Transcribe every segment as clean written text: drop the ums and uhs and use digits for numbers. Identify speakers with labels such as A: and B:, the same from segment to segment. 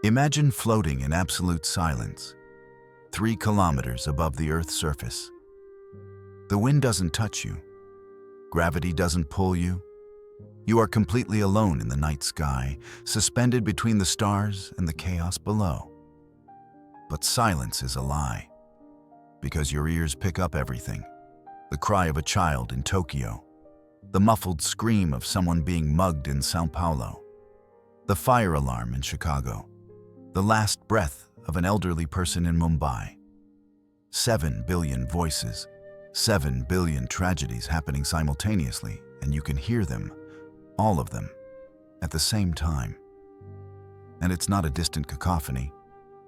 A: Imagine floating in absolute silence, 3 kilometers above the Earth's surface. The wind doesn't touch you. Gravity doesn't pull you. You are completely alone in the night sky, suspended between the stars and the chaos below. But silence is a lie, because your ears pick up everything. The cry of a child in Tokyo, the muffled scream of someone being mugged in São Paulo, the fire alarm in Chicago, the last breath of an elderly person in Mumbai. 7 billion voices, 7 billion tragedies happening simultaneously, and you can hear them, all of them, at the same time. And it's not a distant cacophony.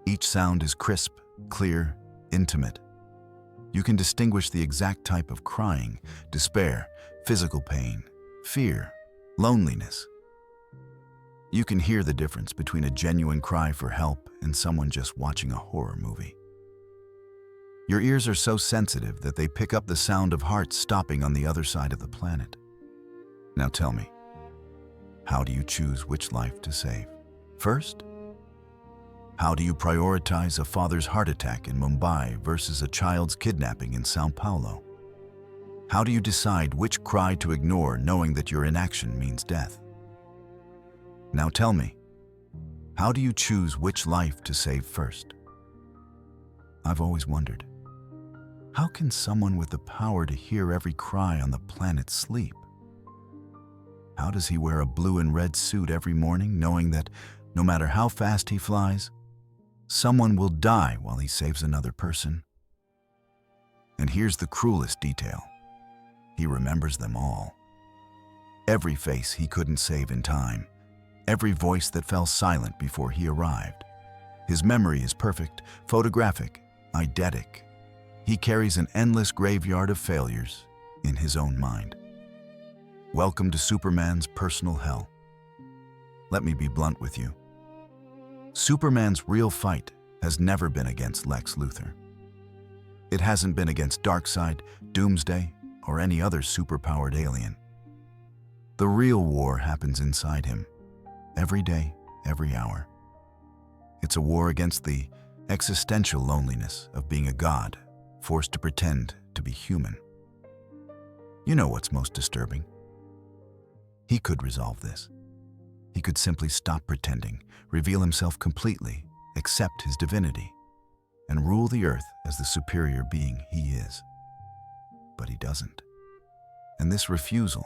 A: Each sound is crisp, clear, intimate. You can distinguish the exact type of crying, despair, physical pain, fear, loneliness. You can hear the difference between a genuine cry for help and someone just watching a horror movie. Your ears are so sensitive that they pick up the sound of hearts stopping on the other side of the planet. Now tell me, how do you choose which life to save? First, how do you prioritize a father's heart attack in Mumbai versus a child's kidnapping in São Paulo? How do you decide which cry to ignore, knowing that your inaction means death? Now tell me, how do you choose which life to save first? I've always wondered, how can someone with the power to hear every cry on the planet sleep? How does he wear a blue and red suit every morning, knowing that no matter how fast he flies, someone will die while he saves another person? And here's the cruelest detail. He remembers them all. Every face he couldn't save in time. Every voice that fell silent before he arrived. His memory is perfect, photographic, eidetic. He carries an endless graveyard of failures in his own mind. Welcome to Superman's personal hell. Let me be blunt with you. Superman's real fight has never been against Lex Luthor. It hasn't been against Darkseid, Doomsday, or any other superpowered alien. The real war happens inside him. Every day, every hour. It's a war against the existential loneliness of being a god, forced to pretend to be human. You know what's most disturbing? He could resolve this. He could simply stop pretending, reveal himself completely, accept his divinity, and rule the earth as the superior being he is. But he doesn't. And this refusal,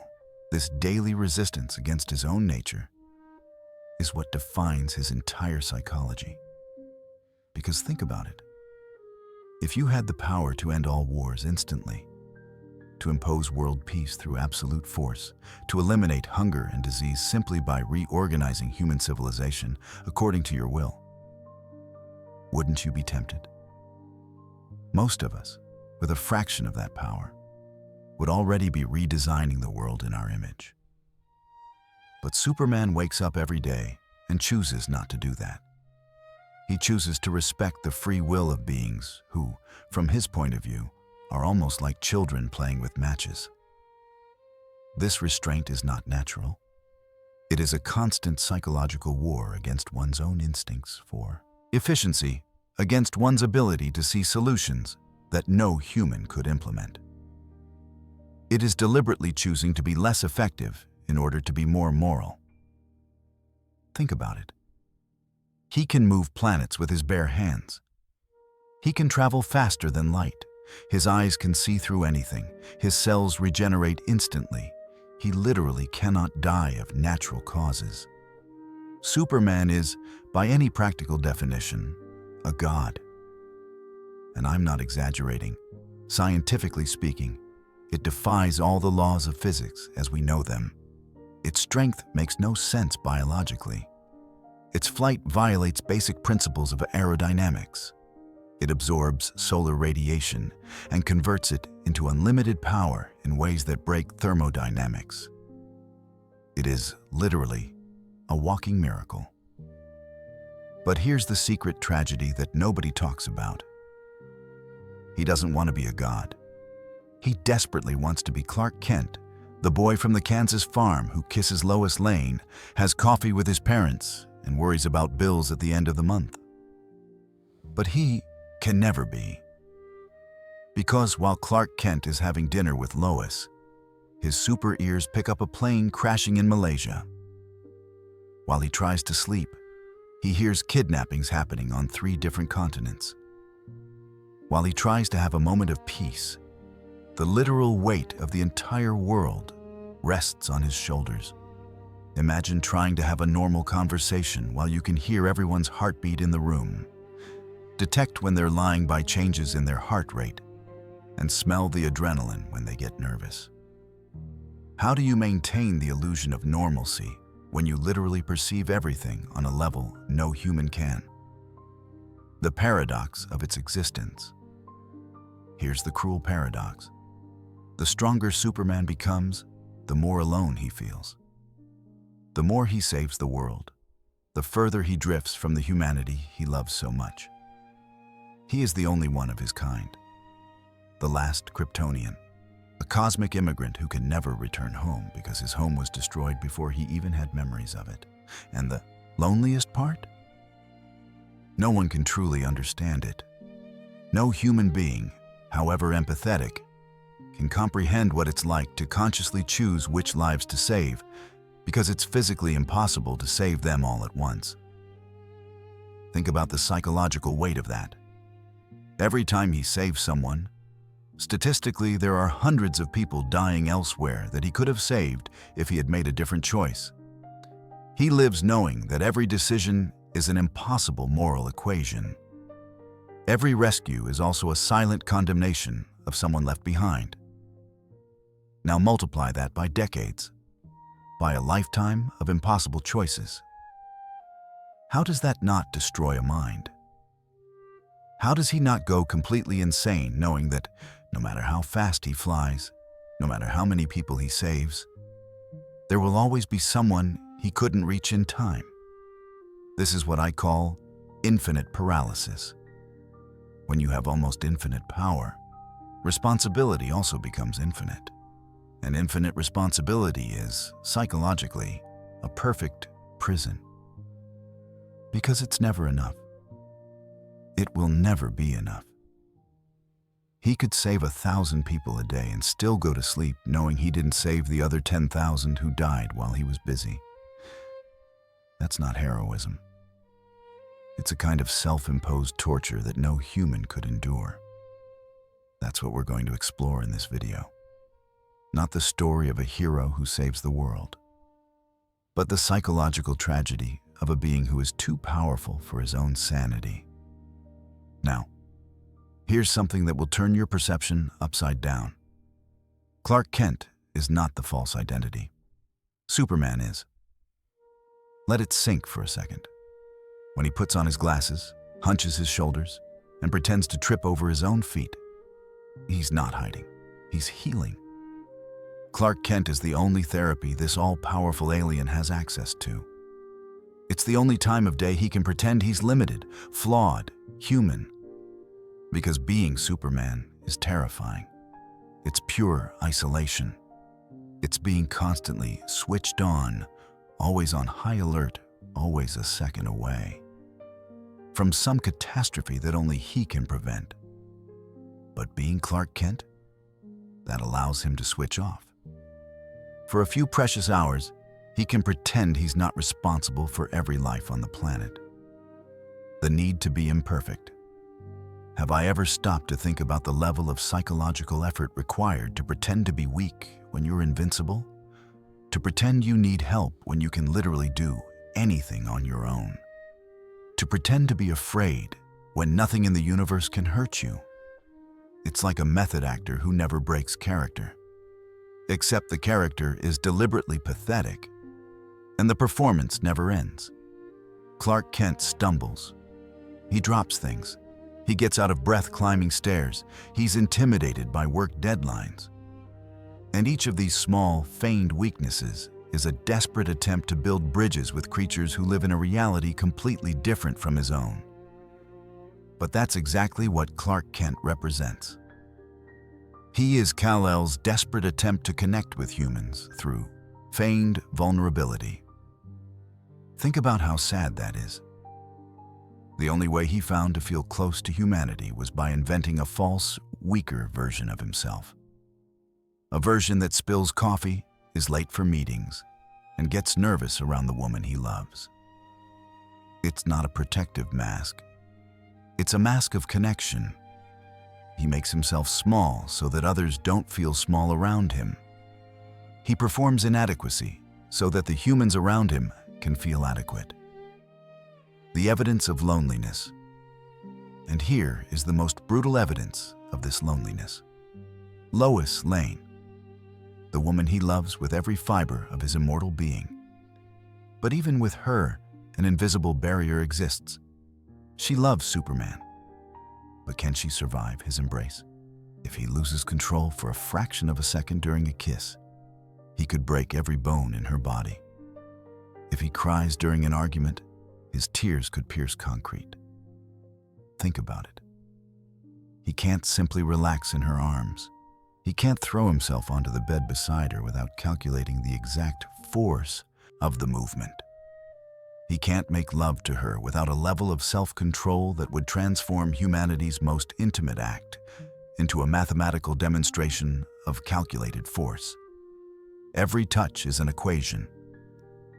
A: this daily resistance against his own nature, is what defines his entire psychology. Because think about it. If you had the power to end all wars instantly, to impose world peace through absolute force, to eliminate hunger and disease simply by reorganizing human civilization according to your will, wouldn't you be tempted? Most of us, with a fraction of that power, would already be redesigning the world in our image. But Superman wakes up every day and chooses not to do that. He chooses to respect the free will of beings who, from his point of view, are almost like children playing with matches. This restraint is not natural. It is a constant psychological war against one's own instincts for efficiency, against one's ability to see solutions that no human could implement. It is deliberately choosing to be less effective in order to be more moral. Think about it. He can move planets with his bare hands. He can travel faster than light. His eyes can see through anything. His cells regenerate instantly. He literally cannot die of natural causes. Superman is, by any practical definition, a god. And I'm not exaggerating. Scientifically speaking, it defies all the laws of physics as we know them. Its strength makes no sense biologically. Its flight violates basic principles of aerodynamics. It absorbs solar radiation and converts it into unlimited power in ways that break thermodynamics. It is literally a walking miracle. But here's the secret tragedy that nobody talks about. He doesn't want to be a god. He desperately wants to be Clark Kent, the boy from the Kansas farm who kisses Lois Lane, has coffee with his parents, and worries about bills at the end of the month. But he can never be. Because while Clark Kent is having dinner with Lois, his super ears pick up a plane crashing in Malaysia. While he tries to sleep, he hears kidnappings happening on 3 different continents. While he tries to have a moment of peace, the literal weight of the entire world rests on his shoulders. Imagine trying to have a normal conversation while you can hear everyone's heartbeat in the room, detect when they're lying by changes in their heart rate, and smell the adrenaline when they get nervous. How do you maintain the illusion of normalcy when you literally perceive everything on a level no human can? The paradox of its existence. Here's the cruel paradox. The stronger Superman becomes, the more alone he feels. The more he saves the world, the further he drifts from the humanity he loves so much. He is the only one of his kind. The last Kryptonian, a cosmic immigrant who can never return home because his home was destroyed before he even had memories of it. And the loneliest part? No one can truly understand it. No human being, however empathetic, can comprehend what it's like to consciously choose which lives to save, because it's physically impossible to save them all at once. Think about the psychological weight of that. Every time he saves someone, statistically there are hundreds of people dying elsewhere that he could have saved if he had made a different choice. He lives knowing that every decision is an impossible moral equation. Every rescue is also a silent condemnation of someone left behind. Now multiply that by decades, by a lifetime of impossible choices. How does that not destroy a mind? How does he not go completely insane knowing that no matter how fast he flies, no matter how many people he saves, there will always be someone he couldn't reach in time? This is what I call infinite paralysis. When you have almost infinite power, responsibility also becomes infinite. And infinite responsibility is, psychologically, a perfect prison. Because it's never enough. It will never be enough. He could save 1,000 people a day and still go to sleep knowing he didn't save the other 10,000 who died while he was busy. That's not heroism. It's a kind of self-imposed torture that no human could endure. That's what we're going to explore in this video. Not the story of a hero who saves the world, but the psychological tragedy of a being who is too powerful for his own sanity. Now, here's something that will turn your perception upside down. Clark Kent is not the false identity. Superman is. Let it sink for a second. When he puts on his glasses, hunches his shoulders, and pretends to trip over his own feet, he's not hiding. He's healing. Clark Kent is the only therapy this all-powerful alien has access to. It's the only time of day he can pretend he's limited, flawed, human. Because being Superman is terrifying. It's pure isolation. It's being constantly switched on, always on high alert, always a second away from some catastrophe that only he can prevent. But being Clark Kent, that allows him to switch off. For a few precious hours, he can pretend he's not responsible for every life on the planet. The need to be imperfect. Have I ever stopped to think about the level of psychological effort required to pretend to be weak when you're invincible? To pretend you need help when you can literally do anything on your own? To pretend to be afraid when nothing in the universe can hurt you? It's like a method actor who never breaks character. Except the character is deliberately pathetic, and the performance never ends. Clark Kent stumbles. He drops things. He gets out of breath climbing stairs. He's intimidated by work deadlines. And each of these small, feigned weaknesses is a desperate attempt to build bridges with creatures who live in a reality completely different from his own. But that's exactly what Clark Kent represents. He is Kal-El's desperate attempt to connect with humans through feigned vulnerability. Think about how sad that is. The only way he found to feel close to humanity was by inventing a false, weaker version of himself. A version that spills coffee, is late for meetings, and gets nervous around the woman he loves. It's not a protective mask. It's a mask of connection. He makes himself small so that others don't feel small around him. He performs inadequacy so that the humans around him can feel adequate. The evidence of loneliness. And here is the most brutal evidence of this loneliness. Lois Lane, the woman he loves with every fiber of his immortal being. But even with her, an invisible barrier exists. She loves Superman. But can she survive his embrace? If he loses control for a fraction of a second during a kiss, he could break every bone in her body. If he cries during an argument, his tears could pierce concrete. Think about it. He can't simply relax in her arms. He can't throw himself onto the bed beside her without calculating the exact force of the movement. He can't make love to her without a level of self-control that would transform humanity's most intimate act into a mathematical demonstration of calculated force. Every touch is an equation.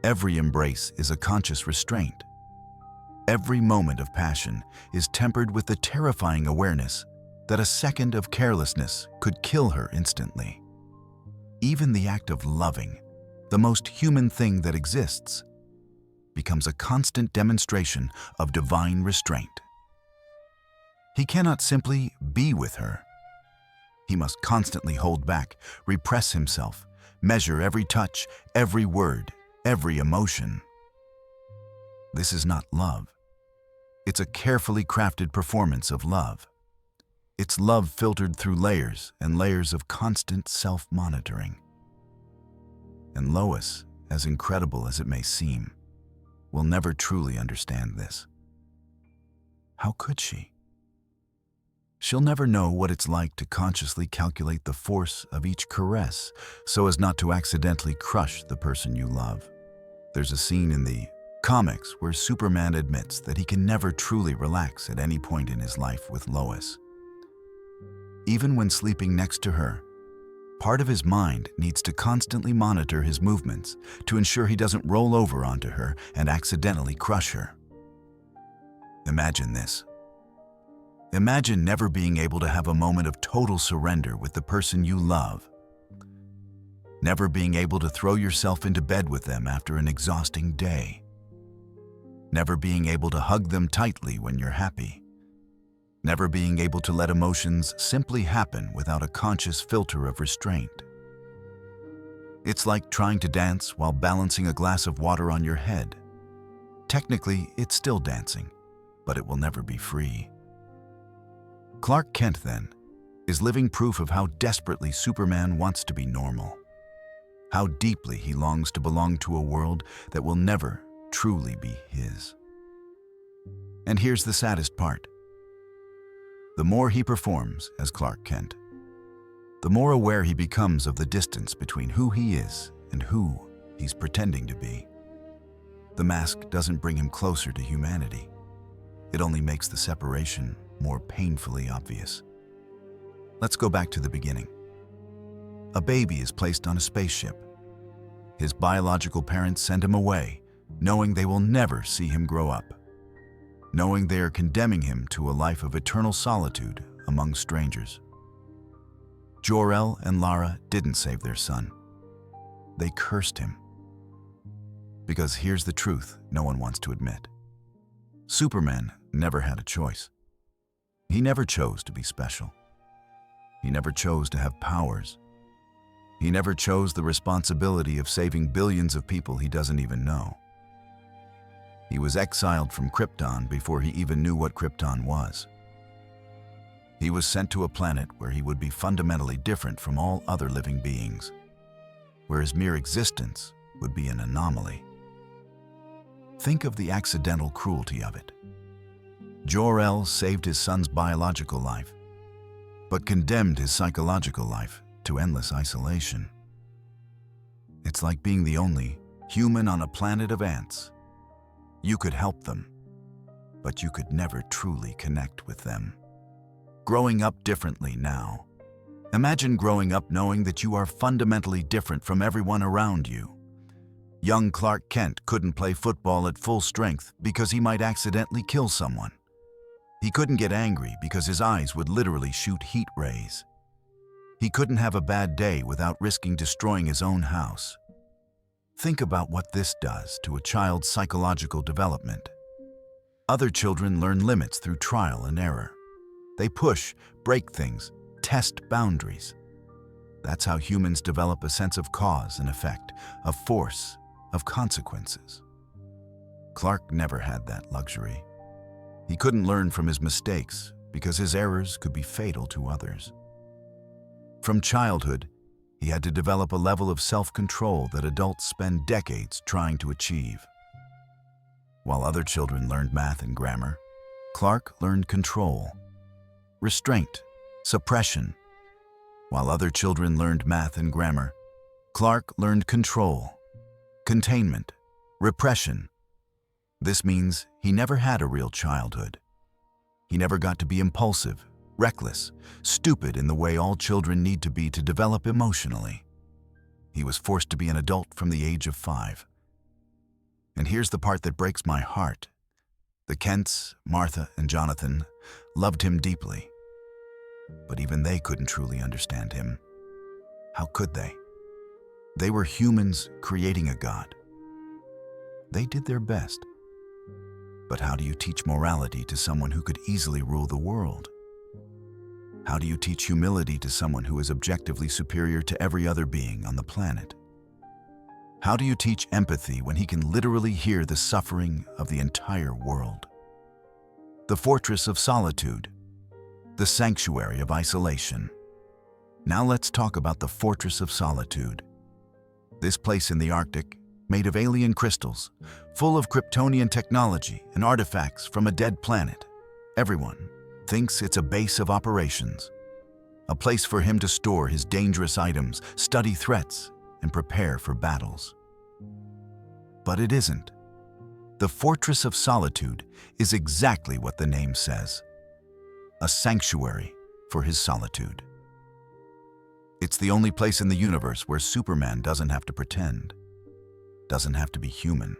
A: Every embrace is a conscious restraint. Every moment of passion is tempered with the terrifying awareness that a second of carelessness could kill her instantly. Even the act of loving, the most human thing that exists, becomes a constant demonstration of divine restraint. He cannot simply be with her. He must constantly hold back, repress himself, measure every touch, every word, every emotion. This is not love. It's a carefully crafted performance of love. It's love filtered through layers and layers of constant self-monitoring. And Lois, as incredible as it may seem, will never truly understand this. How could she? She'll never know what it's like to consciously calculate the force of each caress so as not to accidentally crush the person you love. There's a scene in the comics where Superman admits that he can never truly relax at any point in his life with Lois. Even when sleeping next to her, part of his mind needs to constantly monitor his movements to ensure he doesn't roll over onto her and accidentally crush her. Imagine this. Imagine never being able to have a moment of total surrender with the person you love. Never being able to throw yourself into bed with them after an exhausting day. Never being able to hug them tightly when you're happy. Never being able to let emotions simply happen without a conscious filter of restraint. It's like trying to dance while balancing a glass of water on your head. Technically, it's still dancing, but it will never be free. Clark Kent, then, is living proof of how desperately Superman wants to be normal. How deeply he longs to belong to a world that will never truly be his. And here's the saddest part. The more he performs as Clark Kent, the more aware he becomes of the distance between who he is and who he's pretending to be. The mask doesn't bring him closer to humanity. It only makes the separation more painfully obvious. Let's go back to the beginning. A baby is placed on a spaceship. His biological parents send him away, knowing they will never see him grow up, knowing they are condemning him to a life of eternal solitude among strangers. Jor-El and Lara didn't save their son. They cursed him. Because here's the truth no one wants to admit. Superman never had a choice. He never chose to be special. He never chose to have powers. He never chose the responsibility of saving billions of people he doesn't even know. He was exiled from Krypton before he even knew what Krypton was. He was sent to a planet where he would be fundamentally different from all other living beings, where his mere existence would be an anomaly. Think of the accidental cruelty of it. Jor-El saved his son's biological life, but condemned his psychological life to endless isolation. It's like being the only human on a planet of ants You could help them, but you could never truly connect with them. Growing up differently now. Imagine growing up knowing that you are fundamentally different from everyone around you. Young Clark Kent couldn't play football at full strength because he might accidentally kill someone. He couldn't get angry because his eyes would literally shoot heat rays. He couldn't have a bad day without risking destroying his own house. Think about what this does to a child's psychological development. Other children learn limits through trial and error. They push, break things, test boundaries. That's how humans develop a sense of cause and effect, of force, of consequences. Clark never had that luxury. He couldn't learn from his mistakes because his errors could be fatal to others. From childhood, he had to develop a level of self-control that adults spend decades trying to achieve. While other children learned math and grammar, Clark learned control, restraint, suppression. While other children learned math and grammar, Clark learned control, containment, repression. This means he never had a real childhood. He never got to be impulsive, reckless, stupid in the way all children need to be to develop emotionally. He was forced to be an adult from the age of 5. And here's the part that breaks my heart. The Kents, Martha, and Jonathan loved him deeply. But even they couldn't truly understand him. How could they? They were humans creating a god. They did their best. But how do you teach morality to someone who could easily rule the world? How do you teach humility to someone who is objectively superior to every other being on the planet? How do you teach empathy when he can literally hear the suffering of the entire world? The fortress of solitude, the sanctuary of isolation. Now let's talk about the fortress of solitude. This place in the Arctic, made of alien crystals, full of Kryptonian technology and artifacts from a dead planet. Everyone thinks it's a base of operations, a place for him to store his dangerous items, study threats, and prepare for battles. But it isn't. The Fortress of Solitude is exactly what the name says, a sanctuary for his solitude. It's the only place in the universe where Superman doesn't have to pretend, doesn't have to be human,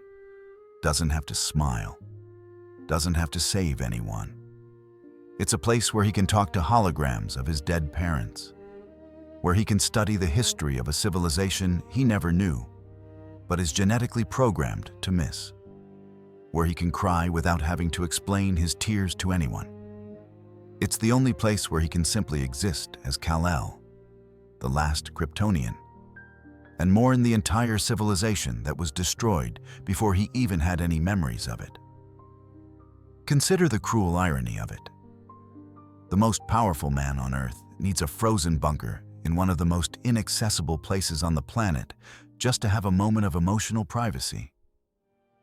A: doesn't have to smile, doesn't have to save anyone. It's a place where he can talk to holograms of his dead parents, where he can study the history of a civilization he never knew, but is genetically programmed to miss, where he can cry without having to explain his tears to anyone. It's the only place where he can simply exist as Kal-El, the last Kryptonian, and mourn the entire civilization that was destroyed before he even had any memories of it. Consider the cruel irony of it. The most powerful man on Earth needs a frozen bunker in one of the most inaccessible places on the planet just to have a moment of emotional privacy.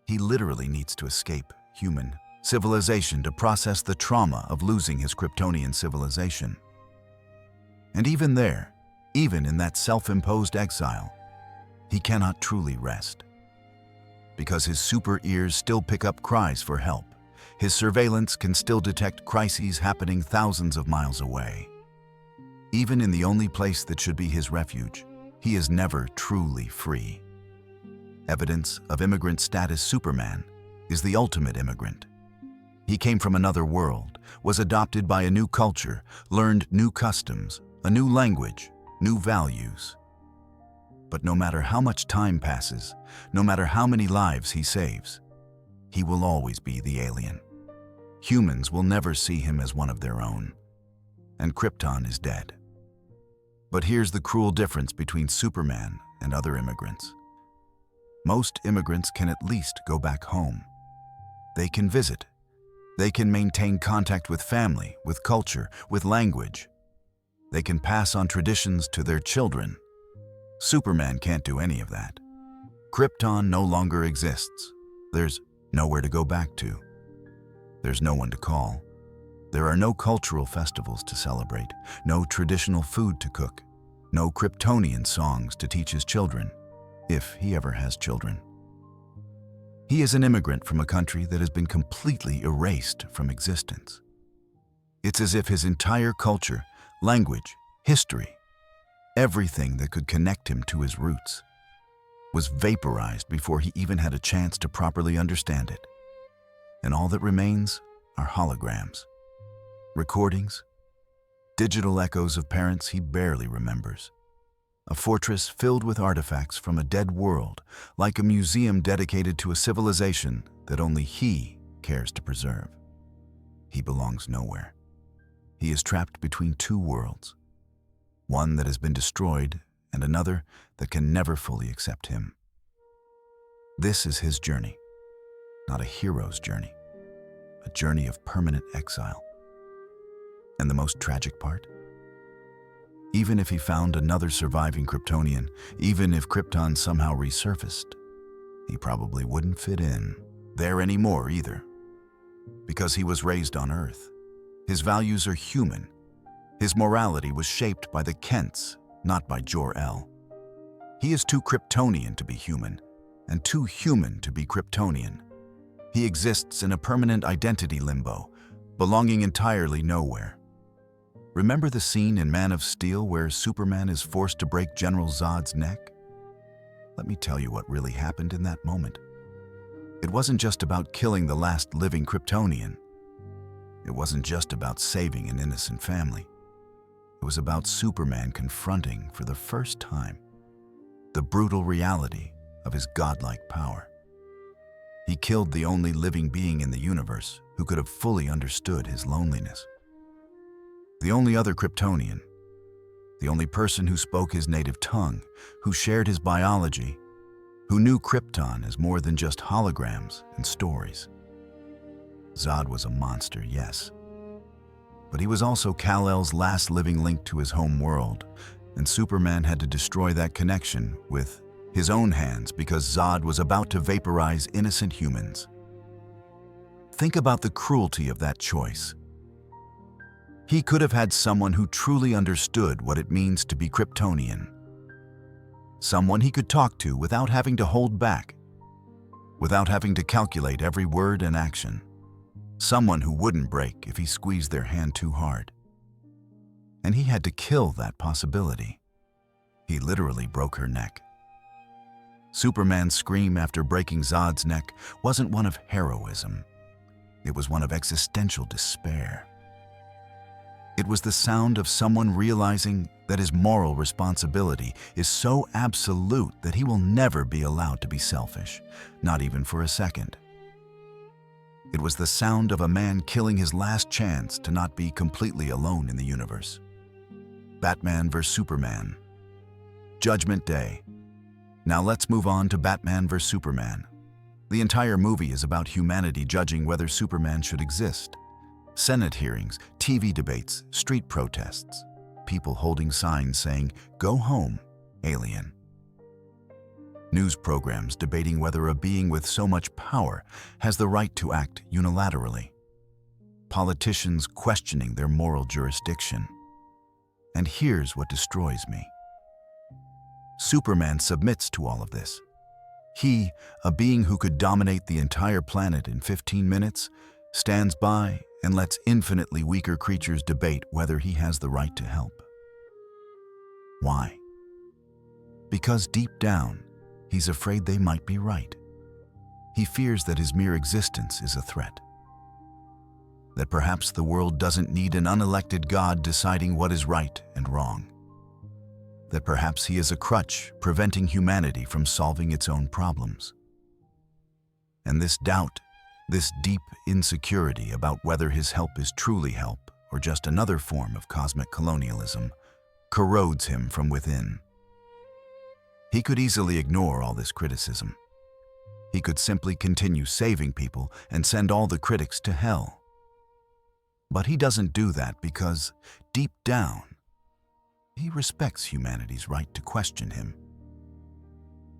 A: He literally needs to escape human civilization to process the trauma of losing his Kryptonian civilization. And even there, even in that self-imposed exile, he cannot truly rest. Because his super ears still pick up cries for help, his surveillance can still detect crises happening thousands of miles away. Even in the only place that should be his refuge, he is never truly free. Evidence of immigrant status Superman is the ultimate immigrant. He came from another world, was adopted by a new culture, learned new customs, a new language, new values. But no matter how much time passes, no matter how many lives he saves, he will always be the alien. Humans will never see him as one of their own, and Krypton is dead. But here's the cruel difference between Superman and other immigrants. Most immigrants can at least go back home. They can visit. They can maintain contact with family, with culture, with language. They can pass on traditions to their children. Superman can't do any of that. Krypton no longer exists. There's nowhere to go back to. There's no one to call. There are no cultural festivals to celebrate, no traditional food to cook, no Kryptonian songs to teach his children, if he ever has children. He is an immigrant from a country that has been completely erased from existence. It's as if his entire culture, language, history, everything that could connect him to his roots, was vaporized before he even had a chance to properly understand it. And all that remains are holograms, recordings, digital echoes of parents he barely remembers. A fortress filled with artifacts from a dead world, like a museum dedicated to a civilization that only he cares to preserve. He belongs nowhere. He is trapped between two worlds, one that has been destroyed and another that can never fully accept him. This is his journey, not a hero's journey, a journey of permanent exile. And the most tragic part? Even if he found another surviving Kryptonian, even if Krypton somehow resurfaced, he probably wouldn't fit in there anymore either. Because he was raised on Earth. His values are human. His morality was shaped by the Kents, not by Jor-El. He is too Kryptonian to be human, and too human to be Kryptonian. He exists in a permanent identity limbo, belonging entirely nowhere. Remember the scene in Man of Steel where Superman is forced to break General Zod's neck? Let me tell you what really happened in that moment. It wasn't just about killing the last living Kryptonian. It wasn't just about saving an innocent family. It was about Superman confronting, for the first time, the brutal reality of his godlike power. He killed the only living being in the universe who could have fully understood his loneliness. The only other Kryptonian, the only person who spoke his native tongue, who shared his biology, who knew Krypton as more than just holograms and stories. Zod was a monster, yes, but he was also Kal-El's last living link to his home world, and Superman had to destroy that connection with his own hands because Zod was about to vaporize innocent humans. Think about the cruelty of that choice. He could have had someone who truly understood what it means to be Kryptonian. Someone he could talk to without having to hold back, without having to calculate every word and action. Someone who wouldn't break if he squeezed their hand too hard. And he had to kill that possibility. He literally broke her neck. Superman's scream after breaking Zod's neck wasn't one of heroism. It was one of existential despair. It was the sound of someone realizing that his moral responsibility is so absolute that he will never be allowed to be selfish, not even for a second. It was the sound of a man killing his last chance to not be completely alone in the universe. Batman vs. Superman. Judgment Day. Now let's move on to Batman vs. Superman. The entire movie is about humanity judging whether Superman should exist. Senate hearings, TV debates, street protests, people holding signs saying, "Go home, alien." News programs debating whether a being with so much power has the right to act unilaterally. Politicians questioning their moral jurisdiction. And here's what destroys me. Superman submits to all of this. He, a being who could dominate the entire planet in 15 minutes, stands by and lets infinitely weaker creatures debate whether he has the right to help. Why? Because deep down, he's afraid they might be right. He fears that his mere existence is a threat. That perhaps the world doesn't need an unelected God deciding what is right and wrong. That perhaps he is a crutch preventing humanity from solving its own problems. And this doubt, this deep insecurity about whether his help is truly help or just another form of cosmic colonialism, corrodes him from within. He could easily ignore all this criticism. He could simply continue saving people and send all the critics to hell. But he doesn't do that because, deep down, he respects humanity's right to question him.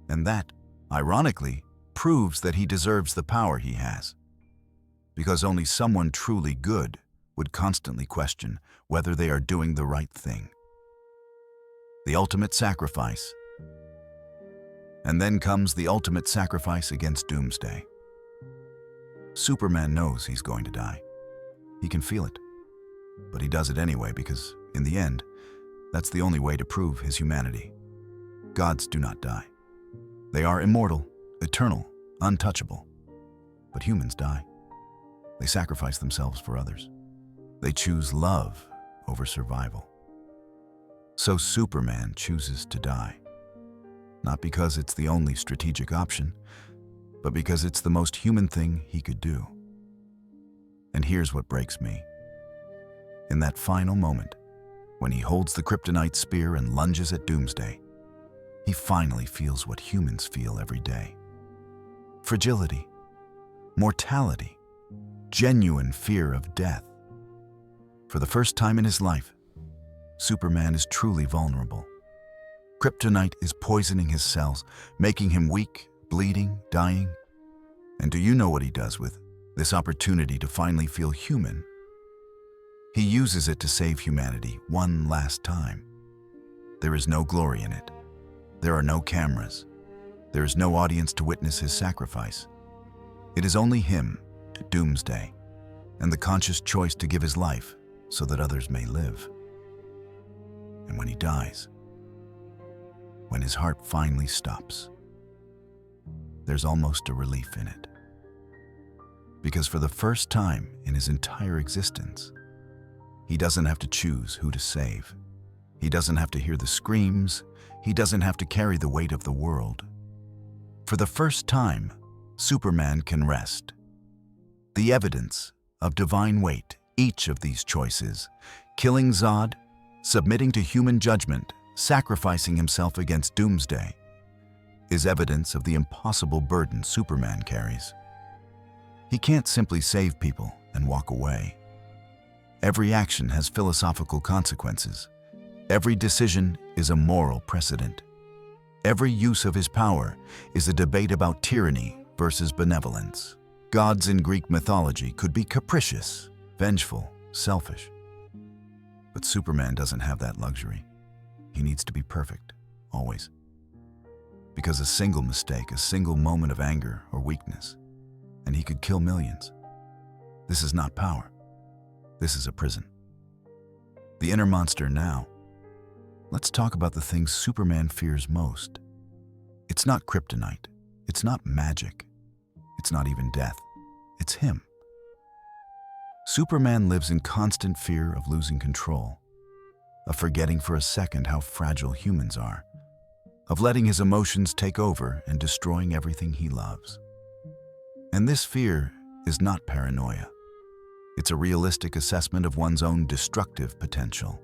A: And that, ironically, proves that he deserves the power he has. Because only someone truly good would constantly question whether they are doing the right thing. The ultimate sacrifice. And then comes the ultimate sacrifice against doomsday. Superman knows he's going to die. He can feel it. But he does it anyway because, in the end, that's the only way to prove his humanity. Gods do not die. They are immortal, eternal, untouchable. But humans die. They sacrifice themselves for others. They choose love over survival. So Superman chooses to die. Not because it's the only strategic option, but because it's the most human thing he could do. And here's what breaks me. In that final moment, when he holds the kryptonite spear and lunges at Doomsday, he finally feels what humans feel every day. Fragility, mortality, genuine fear of death. For the first time in his life, Superman is truly vulnerable. Kryptonite is poisoning his cells, making him weak, bleeding, dying. And do you know what he does with this opportunity to finally feel human? He uses it to save humanity one last time. There is no glory in it. There are no cameras. There is no audience to witness his sacrifice. It is only him, Doomsday, and the conscious choice to give his life so that others may live. And when he dies, when his heart finally stops, there's almost a relief in it. Because for the first time in his entire existence, he doesn't have to choose who to save. He doesn't have to hear the screams. He doesn't have to carry the weight of the world. For the first time, Superman can rest. The evidence of divine weight, each of these choices, killing Zod, submitting to human judgment, sacrificing himself against Doomsday, is evidence of the impossible burden Superman carries. He can't simply save people and walk away. Every action has philosophical consequences. Every decision is a moral precedent. Every use of his power is a debate about tyranny versus benevolence. Gods in Greek mythology could be capricious, vengeful, selfish. But Superman doesn't have that luxury. He needs to be perfect, always. Because a single mistake, a single moment of anger or weakness, and he could kill millions. This is not power. This is a prison. The inner monster now. Let's talk about the things Superman fears most. It's not kryptonite. It's not magic. It's not even death. It's him. Superman lives in constant fear of losing control, of forgetting for a second how fragile humans are, of letting his emotions take over and destroying everything he loves. And this fear is not paranoia. It's a realistic assessment of one's own destructive potential.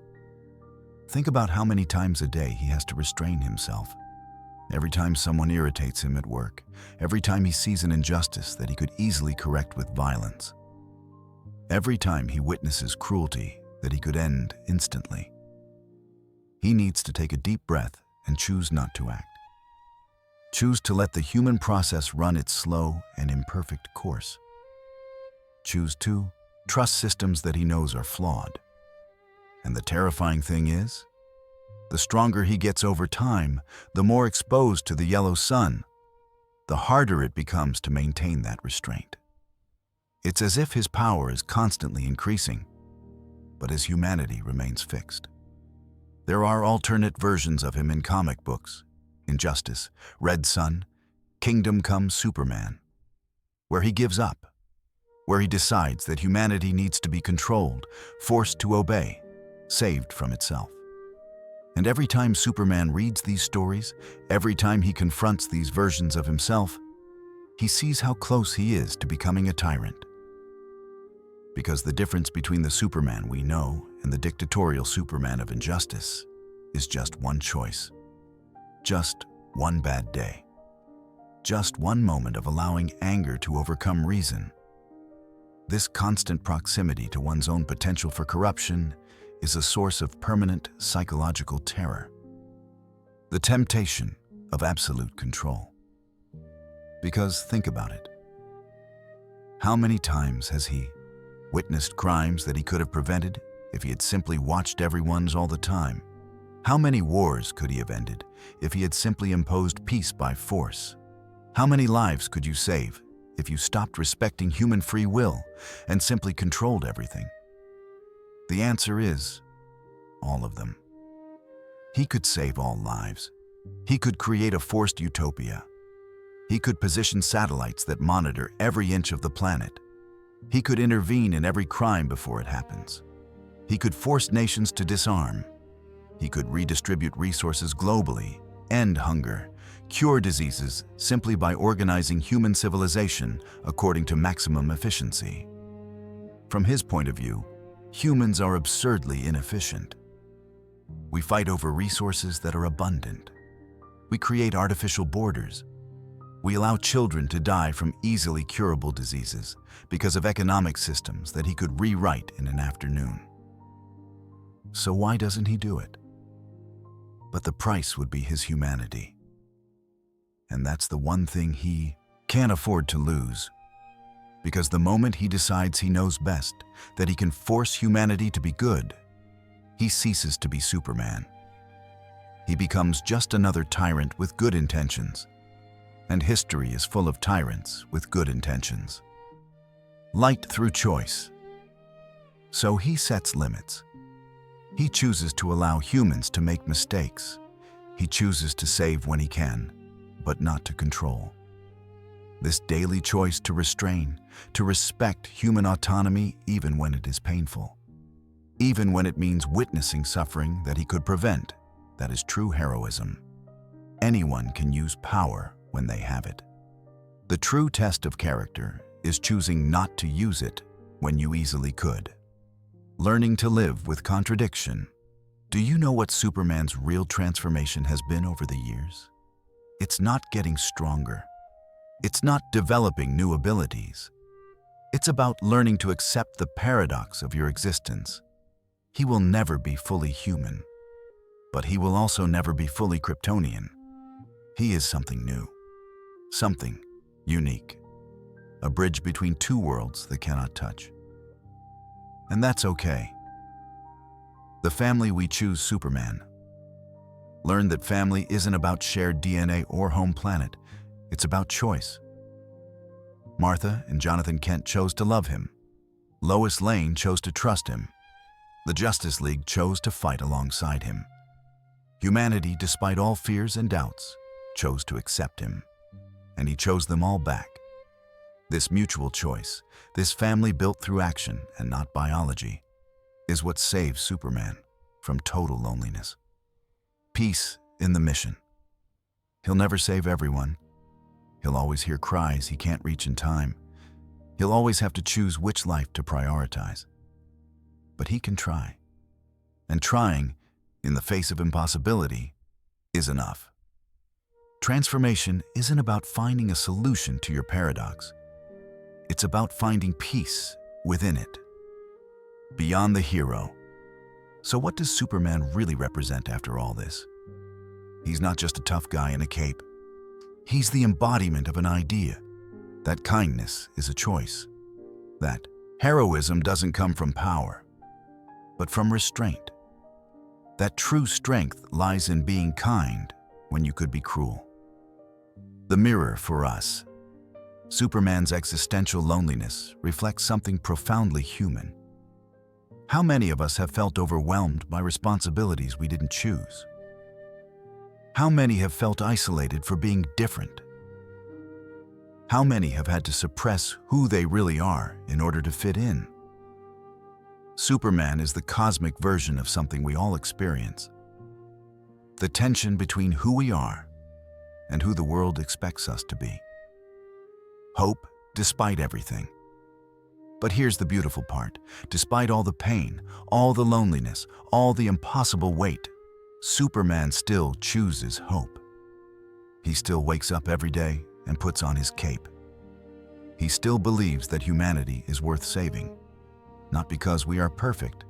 A: Think about how many times a day he has to restrain himself. Every time someone irritates him at work, every time he sees an injustice that he could easily correct with violence, every time he witnesses cruelty that he could end instantly. He needs to take a deep breath and choose not to act. Choose to let the human process run its slow and imperfect course. Choose to trust systems that he knows are flawed. And the terrifying thing is, the stronger he gets over time, the more exposed to the yellow sun, the harder it becomes to maintain that restraint. It's as if his power is constantly increasing, but his humanity remains fixed. There are alternate versions of him in comic books, Injustice, Red Sun, Kingdom Come Superman, where he gives up, where he decides that humanity needs to be controlled, forced to obey, saved from itself. And every time Superman reads these stories, every time he confronts these versions of himself, he sees how close he is to becoming a tyrant. Because the difference between the Superman we know and the dictatorial Superman of Injustice is just one choice. Just one bad day. Just one moment of allowing anger to overcome reason. This constant proximity to one's own potential for corruption is a source of permanent psychological terror. The temptation of absolute control. Because think about it. How many times has he witnessed crimes that he could have prevented if he had simply watched everyone's all the time? How many wars could he have ended if he had simply imposed peace by force? How many lives could you save if you stopped respecting human free will and simply controlled everything? The answer is all of them. He could save all lives. He could create a forced utopia. He could position satellites that monitor every inch of the planet. He could intervene in every crime before it happens. He could force nations to disarm. He could redistribute resources globally, end hunger, cure diseases simply by organizing human civilization according to maximum efficiency. From his point of view, humans are absurdly inefficient. We fight over resources that are abundant. We create artificial borders. We allow children to die from easily curable diseases because of economic systems that he could rewrite in an afternoon. So why doesn't he do it? But the price would be his humanity. And that's the one thing he can't afford to lose. Because the moment he decides he knows best, that he can force humanity to be good, he ceases to be Superman. He becomes just another tyrant with good intentions. And history is full of tyrants with good intentions. Light through choice. So he sets limits. He chooses to allow humans to make mistakes. He chooses to save when he can, but not to control. This daily choice to restrain, to respect human autonomy even when it is painful. Even when it means witnessing suffering that he could prevent, that is true heroism. Anyone can use power when they have it. The true test of character is choosing not to use it when you easily could. Learning to live with contradiction. Do you know what Superman's real transformation has been over the years? It's not getting stronger. It's not developing new abilities. It's about learning to accept the paradox of your existence. He will never be fully human, but he will also never be fully Kryptonian. He is something new. Something unique, a bridge between two worlds that cannot touch. And that's okay. The family we choose, Superman. Learn that family isn't about shared DNA or home planet. It's about choice. Martha and Jonathan Kent chose to love him. Lois Lane chose to trust him. The Justice League chose to fight alongside him. Humanity, despite all fears and doubts, chose to accept him. And he chose them all back. This mutual choice, this family built through action and not biology, is what saves Superman from total loneliness. Peace in the mission. He'll never save everyone. He'll always hear cries he can't reach in time. He'll always have to choose which life to prioritize. But he can try. And trying, in the face of impossibility, is enough. Transformation isn't about finding a solution to your paradox. It's about finding peace within it. Beyond the hero. So what does Superman really represent after all this? He's not just a tough guy in a cape. He's the embodiment of an idea. That kindness is a choice. That heroism doesn't come from power, but from restraint. That true strength lies in being kind when you could be cruel. The mirror for us. Superman's existential loneliness reflects something profoundly human. How many of us have felt overwhelmed by responsibilities we didn't choose? How many have felt isolated for being different? How many have had to suppress who they really are in order to fit in? Superman is the cosmic version of something we all experience. The tension between who we are and who the world expects us to be. Hope despite everything. But here's the beautiful part. Despite all the pain, all the loneliness, all the impossible weight, Superman still chooses hope. He still wakes up every day and puts on his cape. He still believes that humanity is worth saving, not because we are perfect,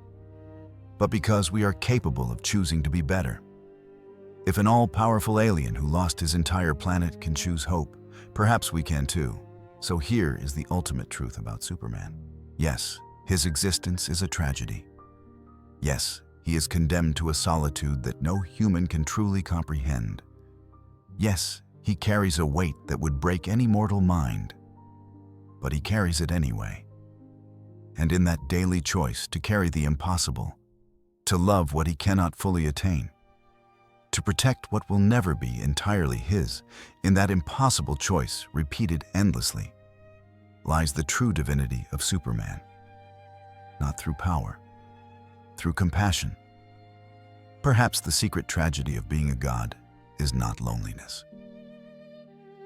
A: but because we are capable of choosing to be better. If an all-powerful alien who lost his entire planet can choose hope, perhaps we can too. So here is the ultimate truth about Superman. Yes, his existence is a tragedy. Yes, he is condemned to a solitude that no human can truly comprehend. Yes, he carries a weight that would break any mortal mind. but he carries it anyway. And in that daily choice to carry the impossible, to love what he cannot fully attain, to protect what will never be entirely his, in that impossible choice repeated endlessly, lies the true divinity of Superman. Not through power, through compassion. Perhaps the secret tragedy of being a god is not loneliness.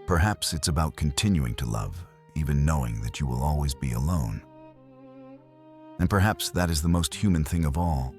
A: Perhaps it's about continuing to love, even knowing that you will always be alone. And perhaps that is the most human thing of all,